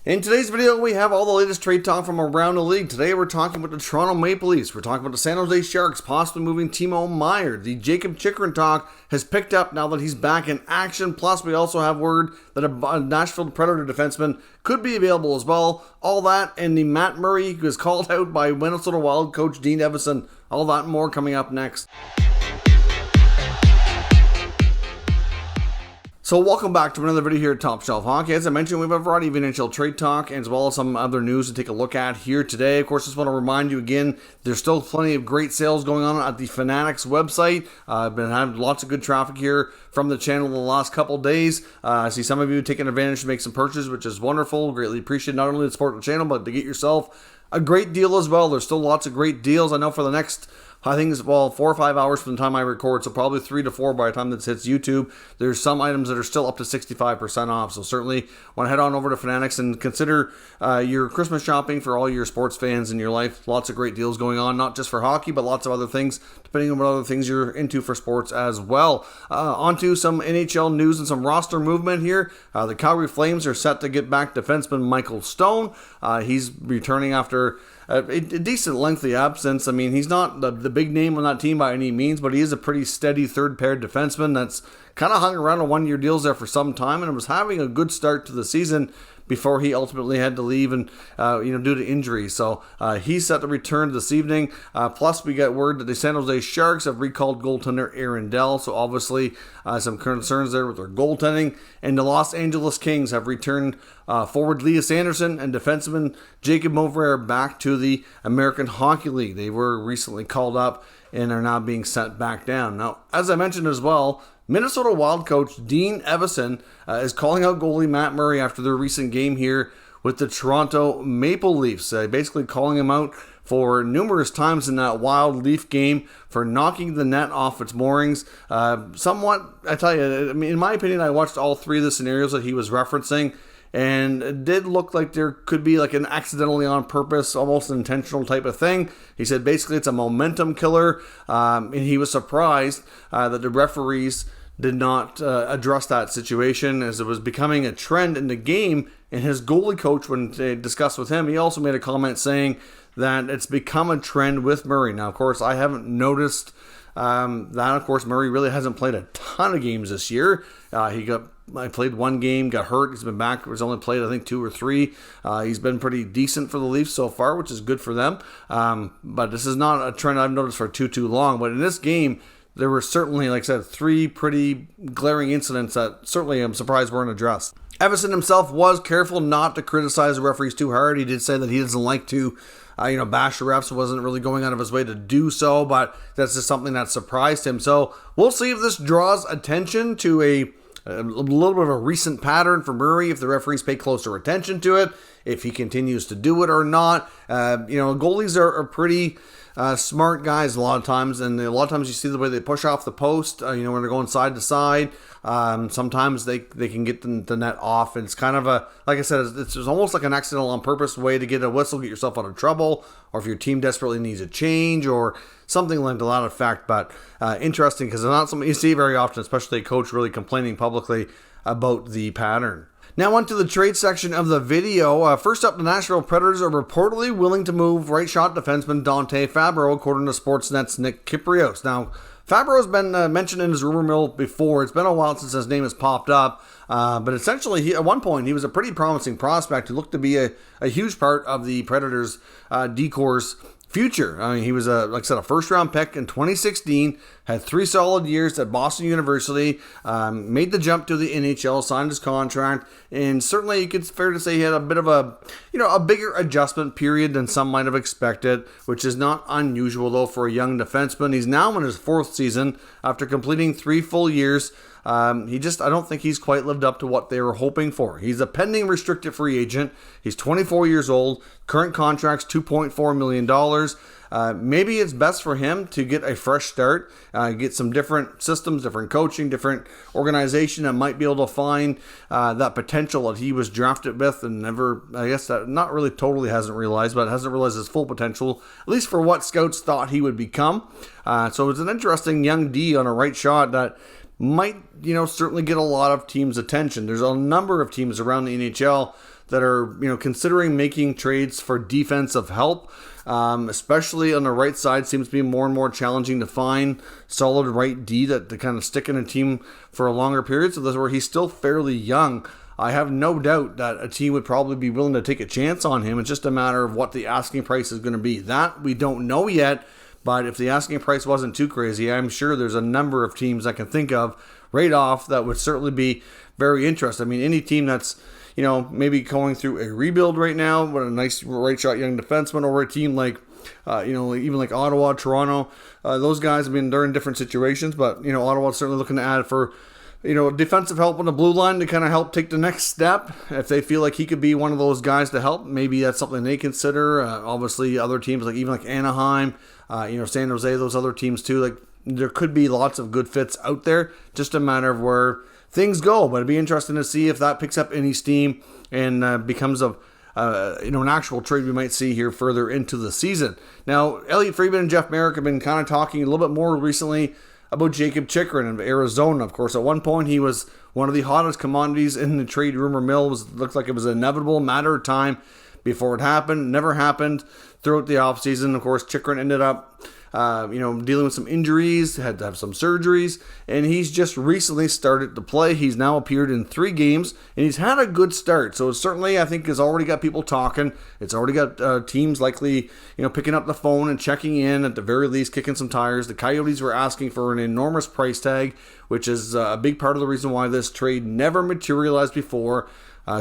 In today's video, we have all the latest trade talk from around the league. Today, we're talking about the Toronto Maple Leafs. We're talking about the San Jose Sharks possibly moving Timo Meier. The Jacob Chychrun talk has picked up now that he's back in action. Plus, we also have word that a Nashville Predator defenseman could be available as well. All that and the Matt Murray, who was called out by Minnesota Wild coach Dean Evason. All that and more coming up next. So welcome back to another video here at Top Shelf Hockey. As I mentioned, we have a variety of NHL trade talk as well as some other news to take a look at here today. Of course, just want to remind you again, there's still plenty of great sales going on at the Fanatics website. I've been having lots of good traffic here from the channel the last couple days. I see some of you taking advantage to make some purchases, which is wonderful. Greatly appreciate not only to support the channel, but to get yourself a great deal as well. There's still lots of great deals. I know for the next, I think it's, 4 or 5 hours from the time I record, so probably 3 to 4 by the time this hits YouTube. There's some items that are still up to 65% off, so certainly want to head on over to Fanatics and consider your Christmas shopping for all your sports fans in your life. Lots of great deals going on, not just for hockey, but lots of other things, depending on what other things you're into for sports as well. On to some NHL news and some roster movement here. The Calgary Flames are set to get back defenseman Michael Stone. He's returning after a decent lengthy absence. I mean, he's not the big name on that team by any means, but he is a pretty steady third-pair defenseman that's kind of hung around on one-year deals there for some time and was having a good start to the season before he ultimately had to leave and due to injury. So he's set to return this evening. Plus, we got word that the San Jose Sharks have recalled goaltender Aaron Dell. So obviously some concerns there with their goaltending. And the Los Angeles Kings have returned forward Lias Andersson and defenseman Jacob Mover back to the American Hockey League. They were recently called up and are now being sent back down. Now, as I mentioned as well, Minnesota Wild coach Dean Evason is calling out goalie Matt Murray after their recent game here with the Toronto Maple Leafs. Basically calling him out for numerous times in that Wild Leaf game for knocking the net off its moorings. Somewhat, I tell you, I mean, in my opinion, I watched all three of the scenarios that he was referencing, and it did look like there could be like an accidentally on purpose, almost an intentional type of thing. He said basically it's a momentum killer, and he was surprised that the referees did not address that situation as it was becoming a trend in the game. And his goalie coach, when they discussed with him, he also made a comment saying that it's become a trend with Murray. Now, of course, I haven't noticed that. Of course, Murray really hasn't played a ton of games this year. I played one game, got hurt. He's been back. He's only played, I think, 2 or 3. He's been pretty decent for the Leafs so far, which is good for them. But this is not a trend I've noticed for too long. But in this game, there were certainly, like I said, 3 pretty glaring incidents that certainly I'm surprised weren't addressed. Evason himself was careful not to criticize the referees too hard. He did say that he doesn't like to bash the refs, wasn't really going out of his way to do so, but that's just something that surprised him. So we'll see if this draws attention to a little bit of a recent pattern for Murray, if the referees pay closer attention to it, if he continues to do it or not. Goalies are pretty smart guys a lot of times, and a lot of times you see the way they push off the post, when they're going side to side. Sometimes they can get the net off, and it's kind of like I said, it's almost like an accidental on purpose way to get a whistle, get yourself out of trouble, or if your team desperately needs a change, or something like that effect. But interesting, because it's not something you see very often, especially a coach really complaining publicly about the pattern. Now on to the trade section of the video. First up, the Nashville Predators are reportedly willing to move right shot defenseman Dante Fabbro, according to Sportsnet's Nick Kyprios. Now, Fabbro has been mentioned in his rumor mill before. It's been a while since his name has popped up, but essentially, at one point, he was a pretty promising prospect who looked to be a huge part of the Predators' decore's future. I mean, he was like I said, a first-round pick in 2016, had 3 solid years at Boston University, made the jump to the NHL, signed his contract, and certainly it's fair to say he had a bit of a bigger adjustment period than some might have expected, which is not unusual though for a young defenseman. He's now in his 4th season after completing 3 full years. I don't think he's quite lived up to what they were hoping for. He's a pending restricted free agent. He's 24 years old. Current contract's $2.4 million. Maybe it's best for him to get a fresh start, get some different systems, different coaching, different organization that might be able to find that potential that he was drafted with and never, I guess, that not really totally hasn't realized, but hasn't realized his full potential, at least for what scouts thought he would become. So it's an interesting young D on a right shot that might, certainly get a lot of teams' attention. There's a number of teams around the NHL that are, considering making trades for defensive help. Especially on the right side, seems to be more and more challenging to find solid right D to kind of stick in a team for a longer period. So this is where he's still fairly young. I have no doubt that a team would probably be willing to take a chance on him. It's just a matter of what the asking price is going to be. That we don't know yet, but if the asking price wasn't too crazy, I'm sure there's a number of teams I can think of right off that would certainly be very interested. I mean, any team that's, maybe going through a rebuild right now, but a nice right shot young defenseman, or a team like, even like Ottawa, Toronto, those guys, they're in different situations, but, Ottawa's certainly looking to add for, defensive help on the blue line to kind of help take the next step. If they feel like he could be one of those guys to help, maybe that's something they consider. Obviously, other teams like Anaheim, San Jose, those other teams too. Like, there could be lots of good fits out there. Just a matter of where things go. But it'd be interesting to see if that picks up any steam and becomes an actual trade we might see here further into the season. Now, Elliotte Friedman and Jeff Marek have been kind of talking a little bit more recently about Jacob Chychrun of Arizona. Of course, at one point he was one of the hottest commodities in the trade rumor mill. Looked like it was an inevitable matter of time before it happened. Never happened throughout the offseason. Of course, Chychrun ended up dealing with some injuries, had to have some surgeries, and he's just recently started to play. He's now appeared in 3 games, and he's had a good start. So certainly, I think, has already got people talking. It's already got teams likely, picking up the phone and checking in, at the very least, kicking some tires. The Coyotes were asking for an enormous price tag, which is a big part of the reason why this trade never materialized before.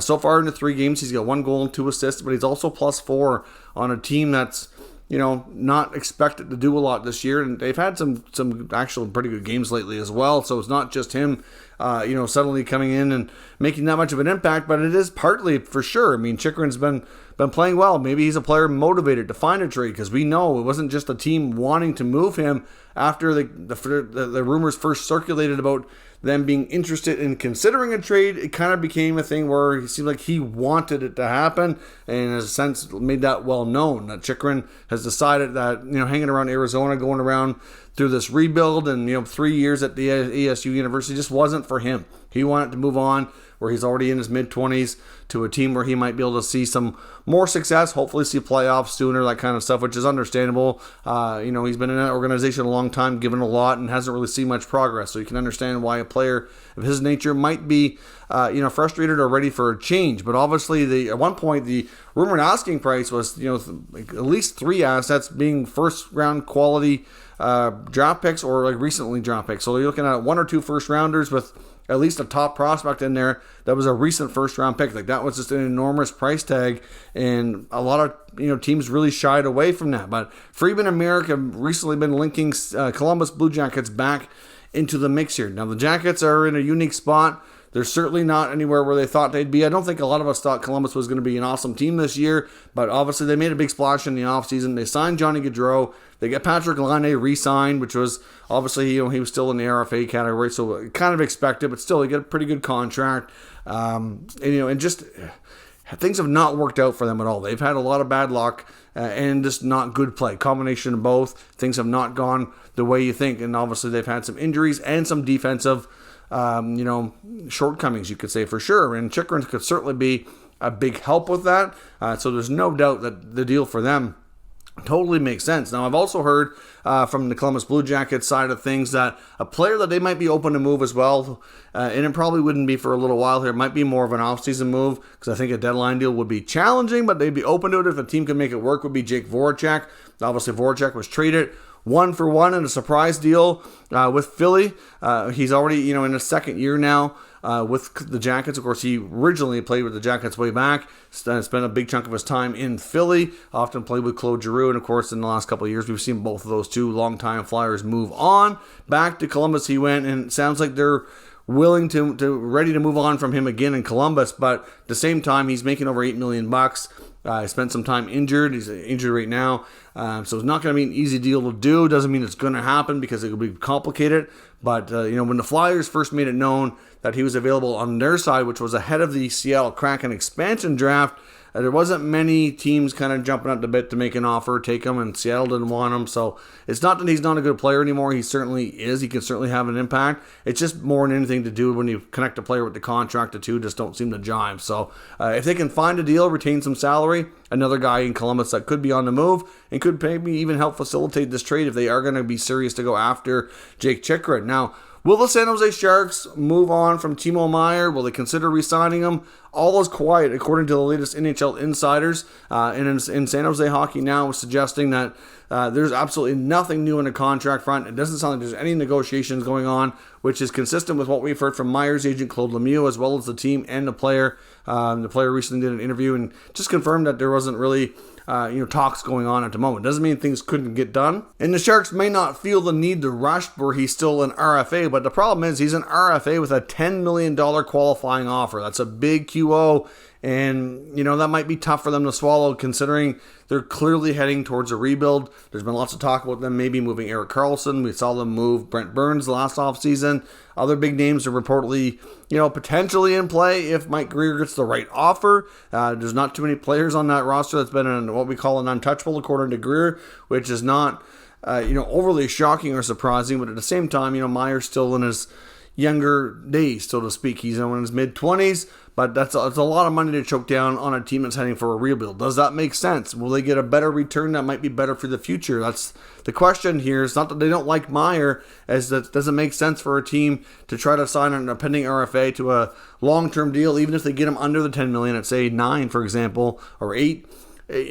So far in the 3 games, he's got 1 goal and 2 assists, but he's also +4 on a team that's not expected to do a lot this year, and they've had some actual pretty good games lately as well. So it's not just him, suddenly coming in and making that much of an impact, but it is partly for sure. I mean, Chychrun's been playing well. Maybe he's a player motivated to find a trade, because we know it wasn't just a team wanting to move him after the rumors first circulated about them being interested in considering a trade. It kind of became a thing where it seemed like he wanted it to happen, and in a sense made that well known that Chychrun has decided that, hanging around Arizona, going around through this rebuild and, 3 years at the ASU University just wasn't for him. He wanted to move on, where he's already in his mid-20s, to a team where he might be able to see some more success, hopefully see playoffs sooner, that kind of stuff, which is understandable. He's been in that organization a long time, given a lot, and hasn't really seen much progress. So you can understand why a player of his nature might be, frustrated or ready for a change. But obviously, at one point, the rumored asking price was, at least 3 assets being first-round quality draft picks, or recently draft picks. So you're looking at 1 or 2 first-rounders with at least a top prospect in there that was a recent first-round pick. That was just an enormous price tag, and a lot of teams really shied away from that. But Friedman and Marek have recently been linking Columbus Blue Jackets back into the mix here. Now, the Jackets are in a unique spot. They're certainly not anywhere where they thought they'd be. I don't think a lot of us thought Columbus was going to be an awesome team this year, but obviously they made a big splash in the offseason. They signed Johnny Gaudreau. They got Patrick Laine re-signed, which was obviously, he was still in the RFA category, so kind of expected, but still, he got a pretty good contract. And just things have not worked out for them at all. They've had a lot of bad luck and just not good play. Combination of both. Things have not gone the way you think, and obviously they've had some injuries and some defensive shortcomings, you could say, for sure. And Chychrun could certainly be a big help with that. So there's no doubt that the deal for them totally makes sense. Now, I've also heard from the Columbus Blue Jackets side of things that a player that they might be open to move as well, and it probably wouldn't be for a little while here, it might be more of an offseason move, because I think a deadline deal would be challenging, but they'd be open to it if a team could make it work, would be Jake Voracek. Obviously, Voracek was traded 1-for-1 in a surprise deal with Philly. He's already, in his second year now with the Jackets. Of course, he originally played with the Jackets way back. Spent a big chunk of his time in Philly. Often played with Claude Giroux. And, of course, in the last couple of years, we've seen both of those two longtime Flyers move on. Back to Columbus he went, and it sounds like they're willing to ready to move on from him again in Columbus. But at the same time, he's making over $8 million. He spent some time injured. He's injured right now. So it's not going to be an easy deal to do. Doesn't mean it's going to happen, because it will be complicated. But, when the Flyers first made it known that he was available on their side, which was ahead of the Seattle Kraken expansion draft, There wasn't many teams kind of jumping at the bit to make an offer, take him, and Seattle didn't want him. So it's not that he's not a good player anymore. He certainly is. He can certainly have an impact. It's just more than anything to do when you connect a player with the contract. The two just don't seem to jive. So if they can find a deal, retain some salary, another guy in Columbus that could be on the move and could maybe even help facilitate this trade if they are going to be serious to go after Jake Chychrun. Now, will the San Jose Sharks move on from Timo Meier? Will they consider re-signing him? All is quiet, according to the latest NHL insiders. And in San Jose Hockey Now, suggesting that there's absolutely nothing new in the contract front. It doesn't sound like there's any negotiations going on, which is consistent with what we've heard from Meier's agent, Claude Lemieux, as well as the team and the player. The player recently did an interview and just confirmed that there wasn't really talks going on at the moment. Doesn't mean things couldn't get done. And the Sharks may not feel the need to rush where he's still an RFA, but the problem is he's an RFA with a $10 million qualifying offer. That's a big QO, and that might be tough for them to swallow considering they're clearly heading towards a rebuild. There's been lots of talk about them maybe moving Erik Karlsson. We saw them move Brent Burns last offseason. Other big names are reportedly, potentially in play if Mike Grier gets the right offer. There's not too many players on that roster that's been what we call an untouchable, according to Grier, which is not, overly shocking or surprising. But at the same time, Meier's still in his younger days, so to speak. He's in his mid-20s, but it's a lot of money to choke down on a team that's heading for a rebuild. Does that make sense? Will they get a better return that might be better for the future? That's the question here. It's not that they don't like Meier, as that doesn't make sense for a team to try to sign a pending RFA to a long-term deal, even if they get him under the $10 million at, say, 9, for example, or 8.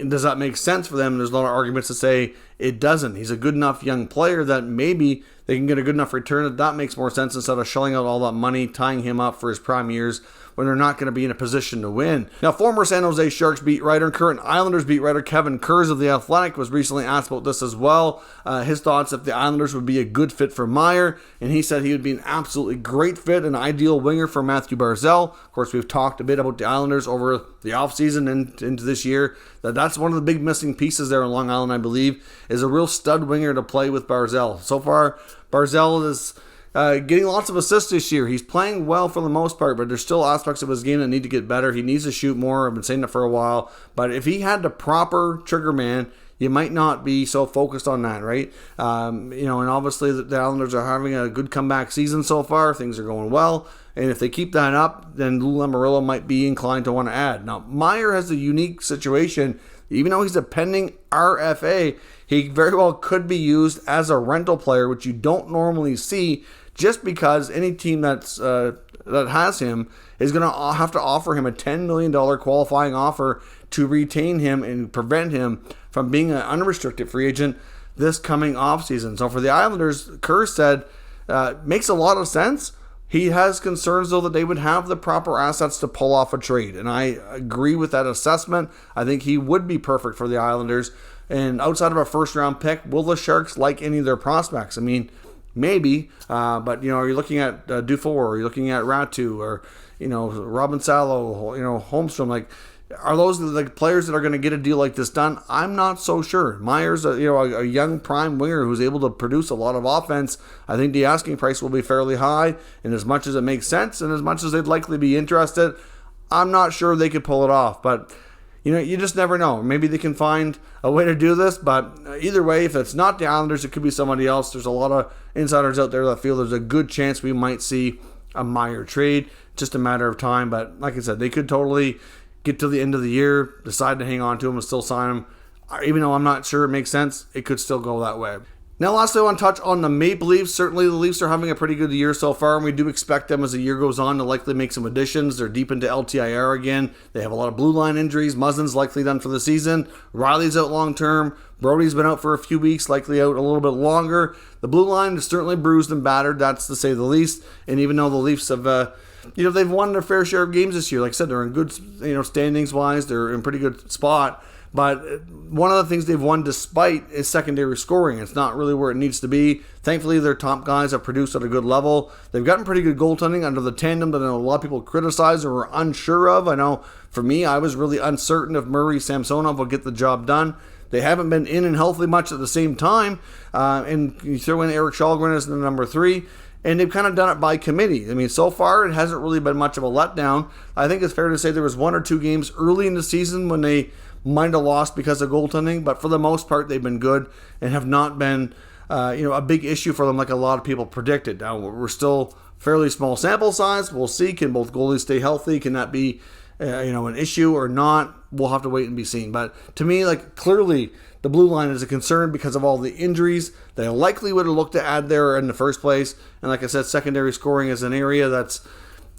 Does that make sense for them? There's a lot of arguments to say it doesn't. He's a good enough young player that maybe they can get a good enough return that makes more sense instead of shelling out all that money, tying him up for his prime years when they're not going to be in a position to win. Now, former San Jose Sharks beat writer and current Islanders beat writer Kevin Kurz of The Athletic was recently asked about this as well. His thoughts if the Islanders would be a good fit for Meier, and he said he would be an absolutely great fit, an ideal winger for Matthew Barzal. Of course, we've talked a bit about the Islanders over the offseason and into this year. That's one of the big missing pieces there in Long Island, I believe, is a real stud winger to play with Barzal. So far, Barzal is getting lots of assists this year. He's playing well for the most part, but there's still aspects of his game that need to get better. He needs to shoot more. I've been saying that for a while. But if he had the proper trigger man, you might not be so focused on that, right? And obviously the Islanders are having a good comeback season so far. Things are going well. And if they keep that up, then Lou Lamoriello might be inclined to want to add. Now, Meier has a unique situation. Even though he's a pending RFA, he very well could be used as a rental player, which you don't normally see, just because any team that has him is going to have to offer him a $10 million qualifying offer to retain him and prevent him from being an unrestricted free agent this coming offseason. So for the Islanders, Kerr said, makes a lot of sense. He has concerns, though, that they would have the proper assets to pull off a trade. And I agree with that assessment. I think he would be perfect for the Islanders. And outside of a first-round pick, will the Sharks like any of their prospects? I mean, maybe. But, are you looking at Dufour? Are you looking at Ratu? Or, Robin Salo, Holmstrom? Are those the players that are going to get a deal like this done? I'm not so sure. Meier's a young prime winger who's able to produce a lot of offense. I think the asking price will be fairly high, and as much as it makes sense and as much as they'd likely be interested, I'm not sure they could pull it off. But you just never know. Maybe they can find a way to do this, but either way, if it's not the Islanders, it could be somebody else. There's a lot of insiders out there that feel there's a good chance we might see a Meier trade. Just a matter of time, but like I said, they could totally get to the end of the year, decide to hang on to him and still sign him. Even though I'm not sure it makes sense, it could still go that way. Now, lastly, I want to touch on the Maple Leafs. Certainly, the Leafs are having a pretty good year so far, and we do expect them as the year goes on to likely make some additions. They're deep into LTIR again. They have a lot of blue line injuries. Muzzin's likely done for the season. Riley's out long term. Brody's been out for a few weeks, likely out a little bit longer. The blue line is certainly bruised and battered, that's to say the least. And even though the Leafs have they've won their fair share of games this year. Like I said, they're in good, standings-wise. They're in pretty good spot. But one of the things they've won despite is secondary scoring. It's not really where it needs to be. Thankfully, their top guys have produced at a good level. They've gotten pretty good goaltending under the tandem that a lot of people criticize or were unsure of. I know, for me, I was really uncertain if Murray Samsonov would get the job done. They haven't been in and healthy much at the same time. And you throw in Erik Källgren as the number 3. and they've kind of done it by committee. I mean, so far it hasn't really been much of a letdown. I think it's fair to say there was 1 or 2 games early in the season when they might have lost because of goaltending, but for the most part they've been good and have not been a big issue for them like a lot of people predicted. Now, we're still fairly small sample size. We'll see. Can both goalies stay healthy? Can that be an issue or not? We'll have to wait and be seen. But to me, like, clearly the blue line is a concern because of all the injuries. They likely would have looked to add there in the first place. And like I said, secondary scoring is an area that's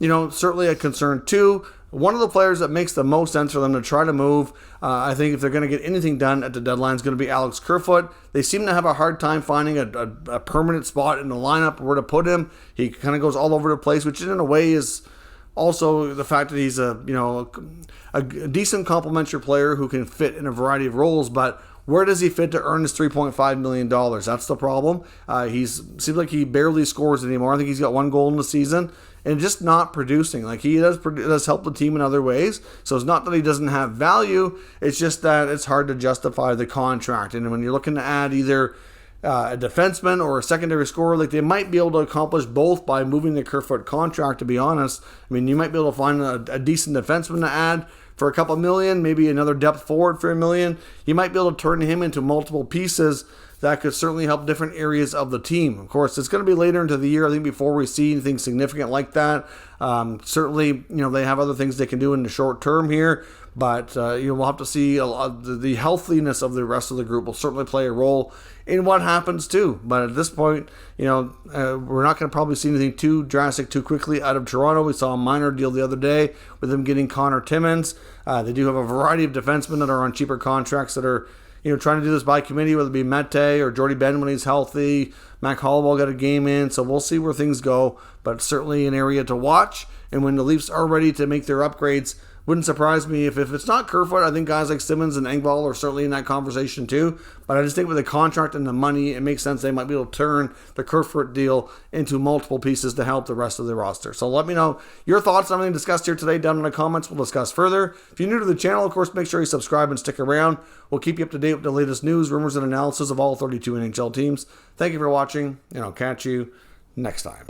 certainly a concern too. One of the players that makes the most sense for them to try to move, I think if they're going to get anything done at the deadline, is going to be Alex Kerfoot. They seem to have a hard time finding a permanent spot in the lineup where to put him. He kind of goes all over the place, which in a way is also the fact that he's a decent complementary player who can fit in a variety of roles, but where does he fit to earn his $3.5 million? That's the problem. Seems like he barely scores anymore. I think he's got 1 goal in the season and just not producing. Like, he does help the team in other ways. So it's not that he doesn't have value. It's just that it's hard to justify the contract. And when you're looking to add either a defenseman or a secondary scorer, like, they might be able to accomplish both by moving the Kerfoot contract, to be honest. I mean, you might be able to find a decent defenseman to add for a couple million, maybe another depth forward for $1 million. You might be able to turn him into multiple pieces that could certainly help different areas of the team. Of course, it's going to be later into the year, I think, before we see anything significant like that. Certainly, they have other things they can do in the short term here, but we'll have to see the healthiness of the rest of the group will certainly play a role in what happens too. But at this point, we're not going to probably see anything too drastic too quickly out of Toronto. We saw a minor deal the other day with them getting Connor Timmins. They do have a variety of defensemen that are on cheaper contracts that are trying to do this by committee, whether it be Mete or Jordy Ben when he's healthy. Mac Hollowell got a game in, so we'll see where things go. But certainly an area to watch. And when the Leafs are ready to make their upgrades, wouldn't surprise me if it's not Kerfoot. I think guys like Simmons and Engvall are certainly in that conversation too. But I just think with the contract and the money, it makes sense they might be able to turn the Kerfoot deal into multiple pieces to help the rest of the roster. So let me know your thoughts on anything discussed here today down in the comments. We'll discuss further. If you're new to the channel, of course, make sure you subscribe and stick around. We'll keep you up to date with the latest news, rumors, and analysis of all 32 NHL teams. Thank you for watching, and I'll catch you next time.